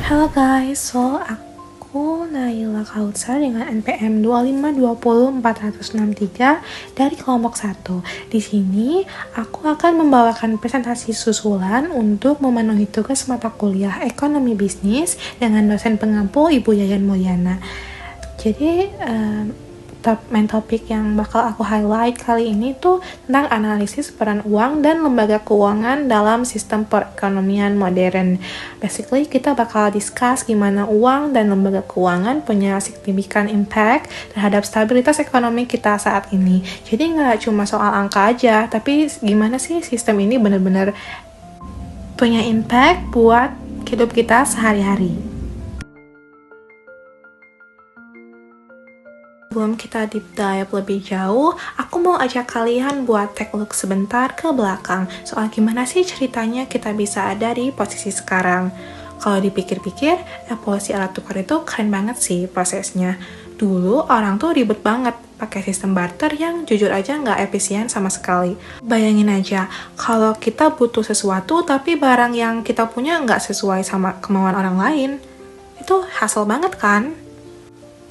Halo guys, aku Naila Kautsar dengan NPM 2520463 dari kelompok 1. Di sini aku akan membawakan presentasi susulan untuk memenuhi tugas mata kuliah Ekonomi Bisnis dengan dosen pengampu Ibu Yayan Mulyana. Jadi main topik yang bakal aku highlight kali ini tuh tentang analisis peran uang dan lembaga keuangan dalam sistem perekonomian modern. Basically, kita bakal discuss gimana uang dan lembaga keuangan punya signifikan impact terhadap stabilitas ekonomi kita saat ini. Jadi nggak cuma soal angka aja, tapi gimana sih sistem ini benar-benar punya impact buat hidup kita sehari-hari. Sebelum kita deep dive lebih jauh, aku mau ajak kalian buat take a look sebentar ke belakang soal gimana sih ceritanya kita bisa ada di posisi sekarang. Kalau dipikir-pikir, evolusi alat tukar itu keren banget sih prosesnya. Dulu orang tuh ribet banget pakai sistem barter yang jujur aja nggak efisien sama sekali. Bayangin aja, kalau kita butuh sesuatu tapi barang yang kita punya nggak sesuai sama kemauan orang lain. Itu hassle banget kan?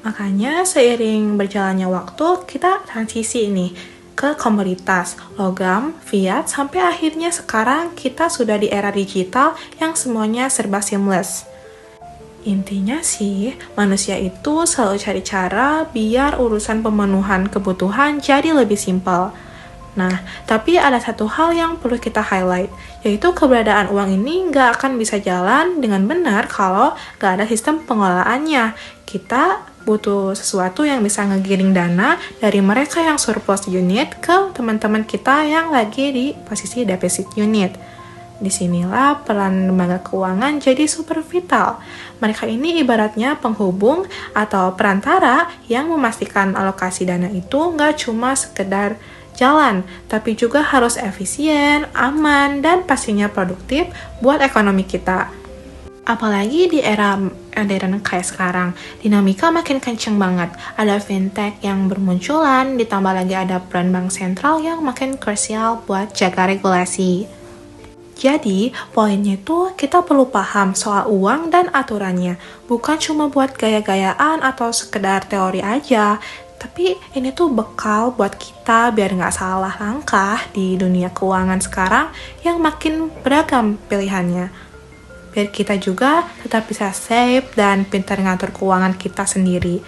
Makanya seiring berjalannya waktu, kita transisi nih ke komoditas, logam, fiat, sampai akhirnya sekarang kita sudah di era digital yang semuanya serba seamless. Intinya sih, manusia itu selalu cari cara biar urusan pemenuhan kebutuhan jadi lebih simpel. Nah, tapi ada satu hal yang perlu kita highlight, yaitu keberadaan uang ini nggak akan bisa jalan dengan benar kalau nggak ada sistem pengelolaannya. Kita butuh sesuatu yang bisa ngegiring dana dari mereka yang surplus unit ke teman-teman kita yang lagi di posisi defisit unit. Disinilah peran lembaga keuangan jadi super vital. Mereka ini ibaratnya penghubung atau perantara yang memastikan alokasi dana itu nggak cuma sekedar jalan, tapi juga harus efisien, aman, dan pastinya produktif buat ekonomi kita. Apalagi di era modern kayak sekarang, dinamika makin kenceng banget. Ada fintech yang bermunculan, ditambah lagi ada peran bank sentral yang makin krusial buat jaga regulasi. Jadi, poinnya itu kita perlu paham soal uang dan aturannya. Bukan cuma buat gaya-gayaan atau sekedar teori aja, tapi ini tuh bekal buat kita biar nggak salah langkah di dunia keuangan sekarang yang makin beragam pilihannya. Biar kita juga tetap bisa save dan pintar ngatur keuangan kita sendiri.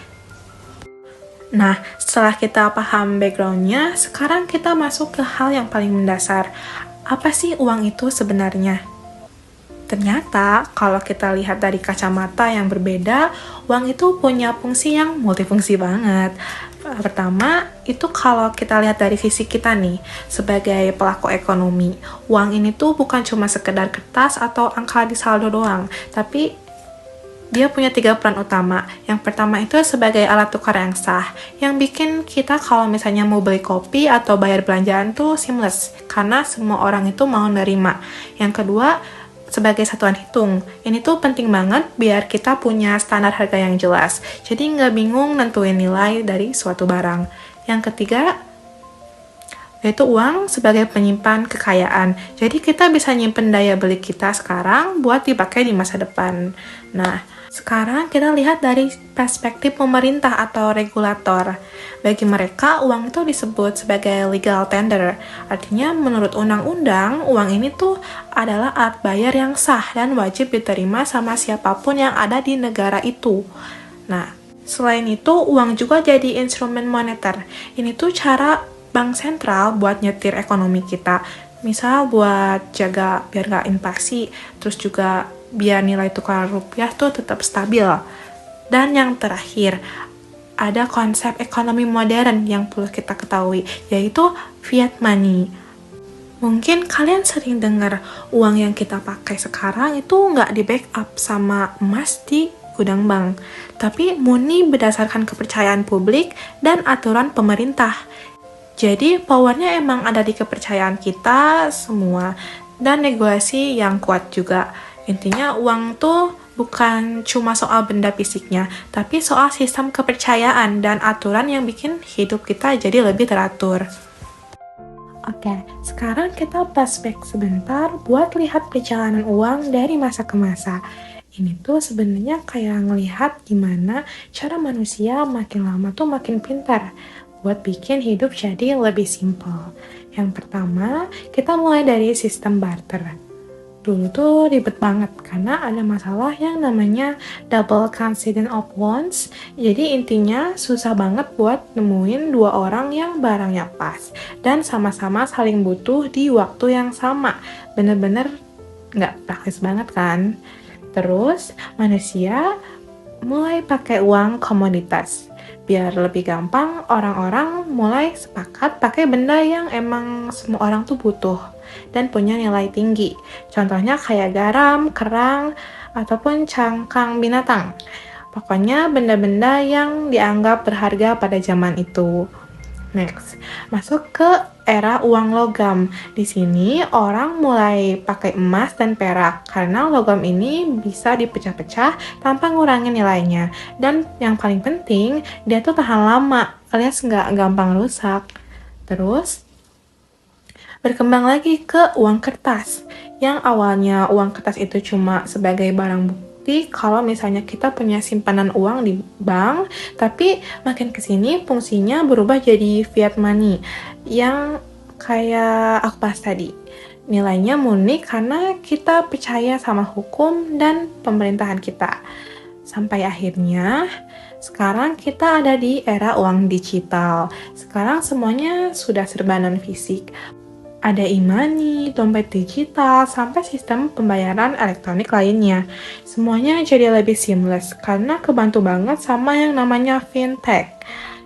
Nah, setelah kita paham background-nya, sekarang kita masuk ke hal yang paling mendasar. Apa sih uang itu sebenarnya? Ternyata, kalau kita lihat dari kacamata yang berbeda, uang itu punya fungsi yang multifungsi banget. Pertama, itu kalau kita lihat dari sisi kita nih, sebagai pelaku ekonomi, uang ini tuh bukan cuma sekedar kertas atau angka di saldo doang, tapi dia punya 3 peran utama. Yang pertama itu sebagai alat tukar yang sah, yang bikin kita kalau misalnya mau beli kopi atau bayar belanjaan tuh seamless, karena semua orang itu mau nerima. Yang kedua, sebagai satuan hitung. Ini tuh penting banget biar kita punya standar harga yang jelas. Jadi nggak bingung nentuin nilai dari suatu barang. Yang ketiga, yaitu uang sebagai penyimpan kekayaan. Jadi kita bisa nyimpen daya beli kita sekarang buat dipakai di masa depan. Nah, sekarang kita lihat dari perspektif pemerintah atau regulator. Bagi mereka, uang itu disebut sebagai legal tender. Artinya, menurut undang-undang, uang ini tuh adalah alat bayar yang sah dan wajib diterima sama siapapun yang ada di negara itu. Nah, selain itu, uang juga jadi instrumen moneter. Ini tuh cara bank sentral buat nyetir ekonomi kita. Misal buat jaga biar nggak inflasi, terus juga biar nilai tukar rupiah tuh tetap stabil. Dan yang terakhir, ada konsep ekonomi modern yang perlu kita ketahui, yaitu fiat money. Mungkin kalian sering dengar uang yang kita pakai sekarang itu nggak di backup sama emas di gudang bank, tapi murni berdasarkan kepercayaan publik dan aturan pemerintah. Jadi powernya emang ada di kepercayaan kita semua dan regulasi yang kuat juga. Intinya uang tuh bukan cuma soal benda fisiknya, tapi soal sistem kepercayaan dan aturan yang bikin hidup kita jadi lebih teratur. Oke, sekarang kita flashback sebentar buat lihat perjalanan uang dari masa ke masa. Ini tuh sebenarnya kayak ngelihat gimana cara manusia makin lama tuh makin pintar buat bikin hidup jadi lebih simpel. Yang pertama, kita mulai dari sistem barter. Dulu tuh ribet banget karena ada masalah yang namanya double coincidence of wants. Jadi intinya susah banget buat nemuin dua orang yang barangnya pas dan sama-sama saling butuh di waktu yang sama. Bener-bener nggak praktis banget kan? Terus manusia mulai pakai uang komoditas. Biar lebih gampang, orang-orang mulai sepakat pakai benda yang emang semua orang tuh butuh dan punya nilai tinggi. Contohnya kayak garam, kerang, ataupun cangkang binatang. Pokoknya benda-benda yang dianggap berharga pada zaman itu. Next, masuk ke era uang logam. Di sini orang mulai pakai emas dan perak karena logam ini bisa dipecah-pecah tanpa ngurangin nilainya. Dan yang paling penting, dia tuh tahan lama, alias nggak gampang rusak. Terus, berkembang lagi ke uang kertas. Yang awalnya uang kertas itu cuma sebagai barang bukti kalau misalnya kita punya simpanan uang di bank, tapi makin kesini fungsinya berubah jadi fiat money yang kayak aku bahas tadi. Nilainya murni karena kita percaya sama hukum dan pemerintahan kita. Sampai akhirnya sekarang kita ada di era uang digital. Sekarang semuanya sudah serba non-fisik. Ada e-money, dompet digital, sampai sistem pembayaran elektronik lainnya. Semuanya jadi lebih seamless karena kebantu banget sama yang namanya fintech.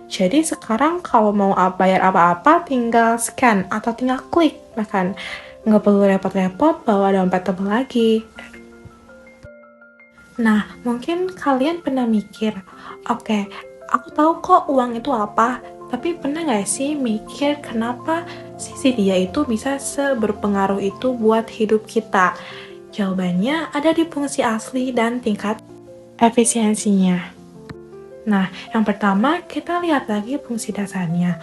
Jadi sekarang kalau mau bayar apa-apa tinggal scan atau tinggal klik, bahkan nggak perlu repot-repot bawa dompet tebal lagi. Nah, mungkin kalian pernah mikir, oke, aku tahu kok uang itu apa, tapi pernah nggak sih mikir kenapa sisi dia itu bisa seberpengaruh itu buat hidup kita? Jawabannya ada di fungsi asli dan tingkat efisiensinya. Nah, yang pertama kita lihat lagi fungsi dasarnya.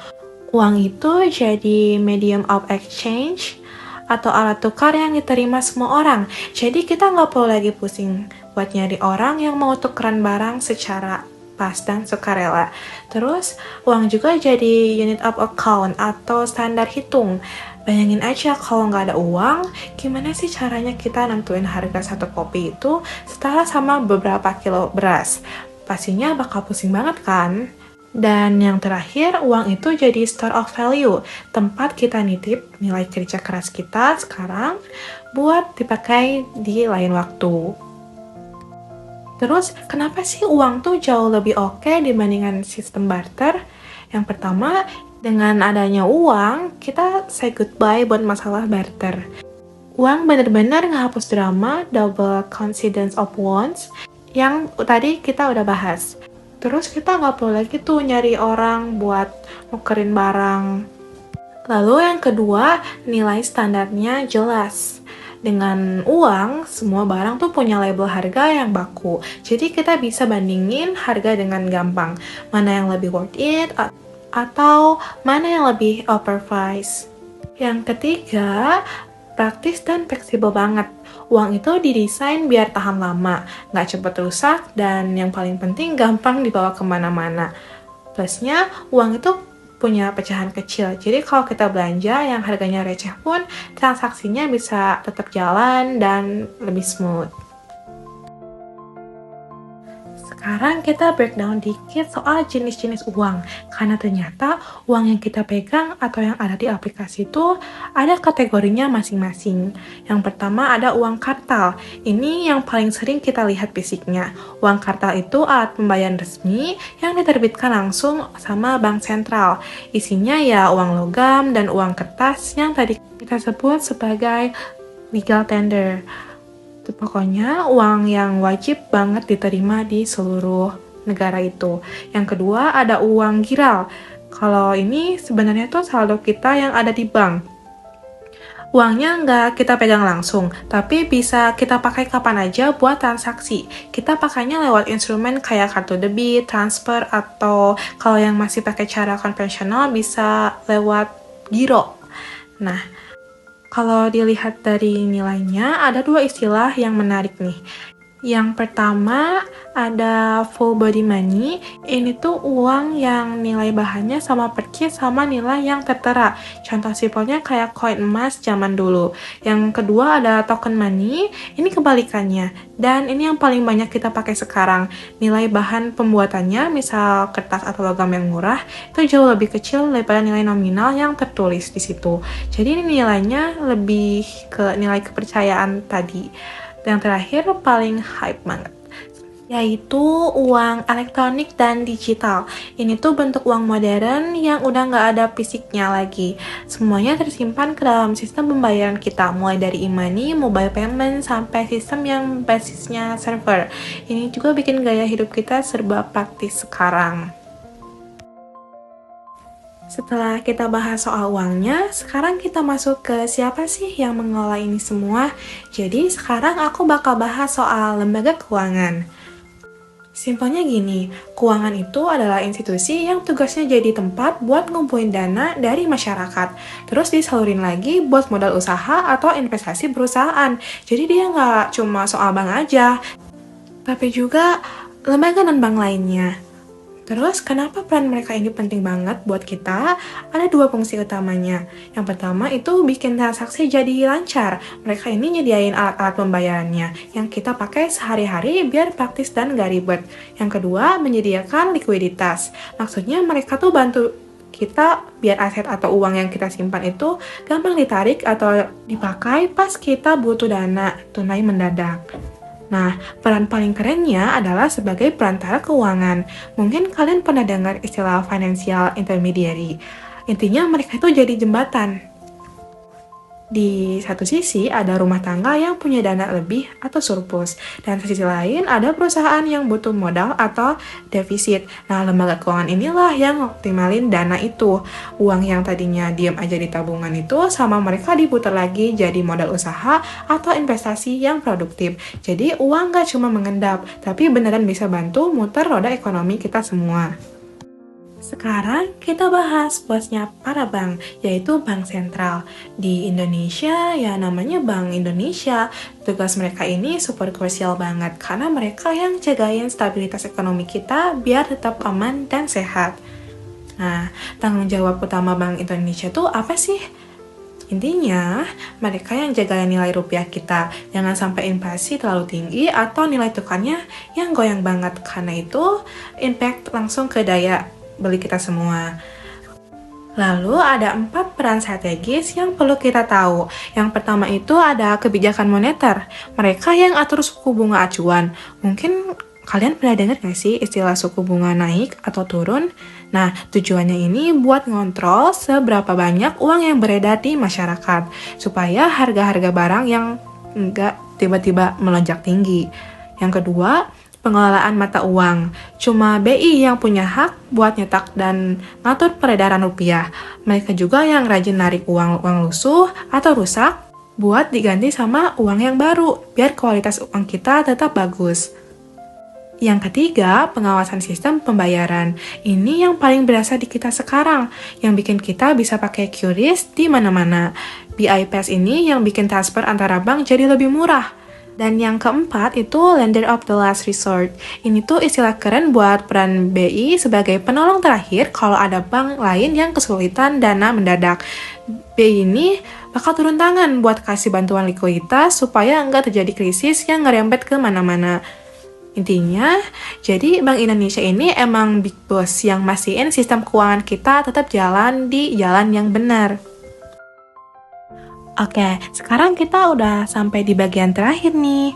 Uang itu jadi medium of exchange atau alat tukar yang diterima semua orang. Jadi kita nggak perlu lagi pusing buat nyari orang yang mau tukeran barang secara pas dan sukarela. Terus, uang juga jadi unit of account atau standar hitung. Bayangin aja kalau nggak ada uang, gimana sih caranya kita nentuin harga satu kopi itu setara sama beberapa kilo beras? Pastinya bakal pusing banget kan? Dan yang terakhir, uang itu jadi store of value, tempat kita nitip nilai kerja keras kita sekarang buat dipakai di lain waktu. Terus, kenapa sih uang tuh jauh lebih oke dibandingkan sistem barter? Yang pertama, dengan adanya uang, kita say goodbye buat masalah barter. Uang bener-bener ngehapus drama double coincidence of wants yang tadi kita udah bahas. Terus kita nggak perlu lagi tuh nyari orang buat nukerin barang. Lalu yang kedua, nilai standarnya jelas. Dengan uang, semua barang tuh punya label harga yang baku. Jadi kita bisa bandingin harga dengan gampang. Mana yang lebih worth it, atau mana yang lebih overpriced. Yang ketiga, praktis dan fleksibel banget. Uang itu didesain biar tahan lama, nggak cepet rusak, dan yang paling penting gampang dibawa kemana-mana. Plusnya, uang itu punya pecahan kecil, jadi kalau kita belanja yang harganya receh pun, transaksinya bisa tetap jalan dan lebih smooth. Sekarang kita breakdown dikit soal jenis-jenis uang, karena ternyata uang yang kita pegang atau yang ada di aplikasi itu ada kategorinya masing-masing. Yang pertama ada uang kartal, ini yang paling sering kita lihat fisiknya. Uang kartal itu alat pembayaran resmi yang diterbitkan langsung sama bank sentral. Isinya ya uang logam dan uang kertas yang tadi kita sebut sebagai legal tender. Pokoknya uang yang wajib banget diterima di seluruh negara itu. Yang kedua ada uang giral. Kalau ini sebenarnya tuh saldo kita yang ada di bank. Uangnya nggak kita pegang langsung, tapi bisa kita pakai kapan aja buat transaksi. Kita pakainya lewat instrumen kayak kartu debit, transfer, atau kalau yang masih pakai cara konvensional bisa lewat giro. Nah, kalau dilihat dari nilainya, ada dua istilah yang menarik nih. Yang pertama ada full body money. Ini tuh uang yang nilai bahannya sama persis sama nilai yang tertera. Contoh simpelnya kayak koin emas zaman dulu. Yang kedua ada token money. Ini kebalikannya. Dan ini yang paling banyak kita pakai sekarang. Nilai bahan pembuatannya, misal kertas atau logam yang murah, itu jauh lebih kecil daripada nilai nominal yang tertulis di situ. Jadi ini nilainya lebih ke nilai kepercayaan tadi. Yang terakhir paling hype banget, yaitu uang elektronik dan digital. Ini tuh bentuk uang modern yang udah nggak ada fisiknya lagi. Semuanya tersimpan ke dalam sistem pembayaran kita, mulai dari e-money, mobile payment, sampai sistem yang basisnya server. Ini juga bikin gaya hidup kita serba praktis sekarang. Setelah kita bahas soal uangnya, sekarang kita masuk ke siapa sih yang mengelola ini semua. Jadi sekarang aku bakal bahas soal lembaga keuangan. Simpelnya gini, keuangan itu adalah institusi yang tugasnya jadi tempat buat ngumpulin dana dari masyarakat. Terus disalurin lagi buat modal usaha atau investasi perusahaan. Jadi dia nggak cuma soal bank aja, tapi juga lembaga non-bank lainnya. Terus, kenapa peran mereka ini penting banget buat kita? Ada dua fungsi utamanya. Yang pertama itu bikin transaksi jadi lancar. Mereka ini nyediain alat-alat pembayarannya yang kita pakai sehari-hari biar praktis dan gak ribet. Yang kedua, menyediakan likuiditas. Maksudnya mereka tuh bantu kita biar aset atau uang yang kita simpan itu gampang ditarik atau dipakai pas kita butuh dana tunai mendadak. Nah, peran paling kerennya adalah sebagai perantara keuangan. Mungkin kalian pernah dengar istilah financial intermediary. Intinya mereka itu jadi jembatan. Di satu sisi ada rumah tangga yang punya dana lebih atau surplus, dan di sisi lain ada perusahaan yang butuh modal atau defisit. Nah, lembaga keuangan inilah yang optimalin dana itu. Uang yang tadinya diam aja di tabungan itu sama mereka diputar lagi jadi modal usaha atau investasi yang produktif. Jadi uang gak cuma mengendap, tapi beneran bisa bantu muter roda ekonomi kita semua. Sekarang kita bahas bosnya para bank, yaitu Bank Sentral. Di Indonesia, ya namanya Bank Indonesia. Tugas mereka ini super krusial banget, karena mereka yang jagain stabilitas ekonomi kita biar tetap aman dan sehat. Nah, tanggung jawab utama Bank Indonesia tuh apa sih? Intinya, mereka yang jagain nilai rupiah kita, jangan sampai inflasi terlalu tinggi atau nilai tukarnya yang goyang banget, karena itu impact langsung ke daya beli kita semua. Lalu ada 4 peran strategis yang perlu kita tahu. Yang pertama itu ada kebijakan moneter. Mereka yang atur suku bunga acuan. Mungkin kalian pernah dengar gak sih istilah suku bunga naik atau turun? Nah, tujuannya ini buat ngontrol seberapa banyak uang yang beredar di masyarakat, supaya harga-harga barang yang nggak tiba-tiba melonjak tinggi. Yang kedua, pengelolaan mata uang. Cuma BI yang punya hak buat nyetak dan ngatur peredaran rupiah. Mereka juga yang rajin narik uang lusuh atau rusak buat diganti sama uang yang baru, biar kualitas uang kita tetap bagus. Yang ketiga, pengawasan sistem pembayaran. Ini yang paling berasa di kita sekarang, yang bikin kita bisa pakai QRIS di mana-mana. BIPASS ini yang bikin transfer antara bank jadi lebih murah. Dan yang keempat itu lender of the last resort. Ini tuh istilah keren buat peran BI sebagai penolong terakhir kalau ada bank lain yang kesulitan dana mendadak. BI ini bakal turun tangan buat kasih bantuan likuiditas supaya nggak terjadi krisis yang ngerembet ke mana-mana. Intinya, jadi Bank Indonesia ini emang big boss yang mastiin sistem keuangan kita tetap jalan di jalan yang benar. Oke, sekarang kita udah sampai di bagian terakhir nih.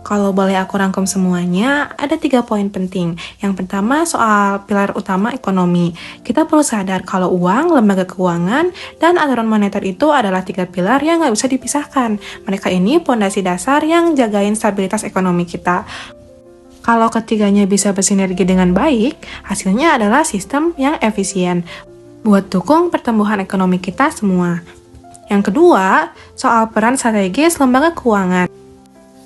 Kalau boleh aku rangkum semuanya, ada 3 poin penting. Yang pertama soal pilar utama ekonomi. Kita perlu sadar kalau uang, lembaga keuangan, dan aturan moneter itu adalah 3 pilar yang nggak bisa dipisahkan. Mereka ini pondasi dasar yang jagain stabilitas ekonomi kita. Kalau ketiganya bisa bersinergi dengan baik, hasilnya adalah sistem yang efisien buat dukung pertumbuhan ekonomi kita semua. Yang kedua, soal peran strategis lembaga keuangan.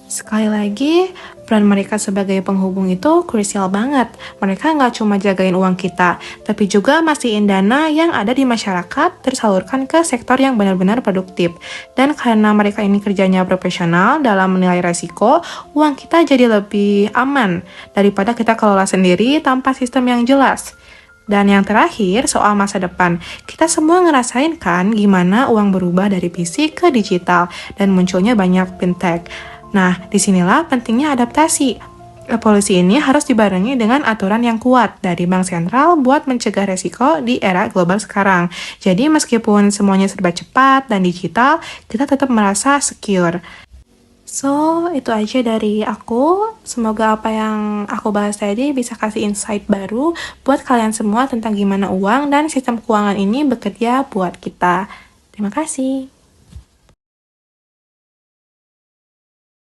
Sekali lagi, peran mereka sebagai penghubung itu krusial banget. Mereka nggak cuma jagain uang kita, tapi juga mastiin dana yang ada di masyarakat tersalurkan ke sektor yang benar-benar produktif. Dan karena mereka ini kerjanya profesional dalam menilai resiko, uang kita jadi lebih aman daripada kita kelola sendiri tanpa sistem yang jelas. Dan yang terakhir, soal masa depan. Kita semua ngerasain kan gimana uang berubah dari fisik ke digital dan munculnya banyak fintech. Nah, disinilah pentingnya adaptasi. Evolusi ini harus dibarengi dengan aturan yang kuat dari bank sentral buat mencegah resiko di era global sekarang. Jadi meskipun semuanya serba cepat dan digital, kita tetap merasa secure. So, itu aja dari aku. Semoga apa yang aku bahas tadi bisa kasih insight baru buat kalian semua tentang gimana uang dan sistem keuangan ini bekerja buat kita. Terima kasih.